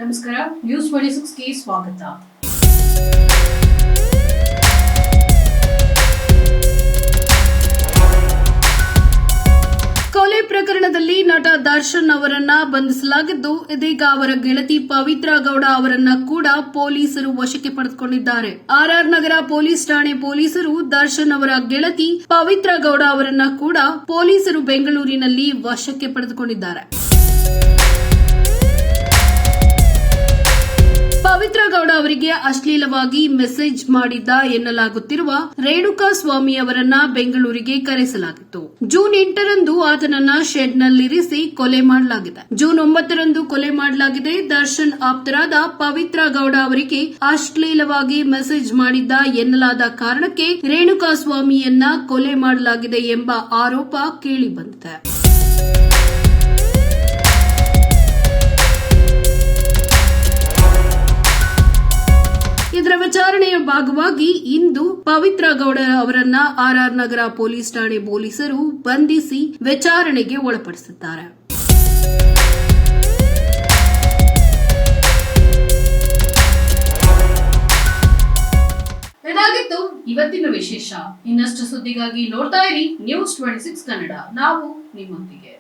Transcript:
ನಮಸ್ಕಾರ, ನ್ಯೂಸ್ 26ಗೆ ಸ್ವಾಗತ. ಕೊಲೆ ಪ್ರಕರಣದಲ್ಲಿ ನಟ ದರ್ಶನ್ ಅವರನ್ನ ಬಂಧಿಸಲಾಗಿದ್ದು, ಇದೀಗ ಅವರ ಗೆಳತಿ ಪವಿತ್ರ ಗೌಡ ಅವರನ್ನ ಕೂಡ ಪೊಲೀಸರು ವಶಕ್ಕೆ ಪಡೆದುಕೊಂಡಿದ್ದಾರೆ. ಆರ್ಆರ್ ನಗರ ಪೊಲೀಸ್ ಠಾಣೆ ಪೊಲೀಸರು ದರ್ಶನ್ ಅವರ ಗೆಳತಿ ಪವಿತ್ರ ಗೌಡ ಅವರನ್ನ ಕೂಡ ಪೊಲೀಸರು ಬೆಂಗಳೂರಿನಲ್ಲಿ ವಶಕ್ಕೆ ಪಡೆದುಕೊಂಡಿದ್ದಾರೆ. ಪವಿತ್ರ ಗೌಡ ಅವರಿಗೆ ಅಶ್ಲೀಲವಾಗಿ ಮೆಸೇಜ್ ಮಾಡಿದ್ದ ಎನ್ನಲಾಗುತ್ತಿರುವ ರೇಣುಕಾ ಸ್ವಾಮಿ ಅವರನ್ನ ಬೆಂಗಳೂರಿಗೆ ಕರೆಸಲಾಗಿತ್ತು. ಜೂನ್ 8ರಂದು ಆತನನ್ನ ಶೆಡ್ನಲ್ಲಿರಿಸಿ ಕೊಲೆ ಮಾಡಲಾಗಿದೆ. ಜೂನ್ 9ರಂದು ಕೊಲೆ ಮಾಡಲಾಗಿದೆ. ದರ್ಶನ್ ಆಪ್ತರಾದ ಪವಿತ್ರ ಗೌಡ ಅವರಿಗೆ ಅಶ್ಲೀಲವಾಗಿ ಮೆಸೇಜ್ ಮಾಡಿದ್ದ ಎನ್ನಲಾದ ಕಾರಣಕ್ಕೆ ರೇಣುಕಾ ಸ್ವಾಮಿಯನ್ನ ಕೊಲೆ ಮಾಡಲಾಗಿದೆ ಎಂಬ ಆರೋಪ ಕೇಳಿಬಂದಿದೆ. ಇದರ ವಿಚಾರಣೆಯ ಭಾಗವಾಗಿ ಇಂದು ಪವಿತ್ರ ಗೌಡ ಅವರನ್ನ ಆರ್ಆರ್ ನಗರ ಪೊಲೀಸ್ ಠಾಣೆ ಪೊಲೀಸರು ಬಂಧಿಸಿ ವಿಚಾರಣೆಗೆ ಒಳಪಡಿಸಿದ್ದಾರೆ. ಇದಾಗಿತ್ತು ಇವತ್ತಿನ ವಿಶೇಷ. ಇನ್ನಷ್ಟು ಸುದ್ದಿಗಾಗಿ ನೋಡ್ತಾ ಇರಿ ನ್ಯೂಸ್ 26 ಕನ್ನಡ. ನಾವು ನಿಮ್ಮೊಂದಿಗೆ.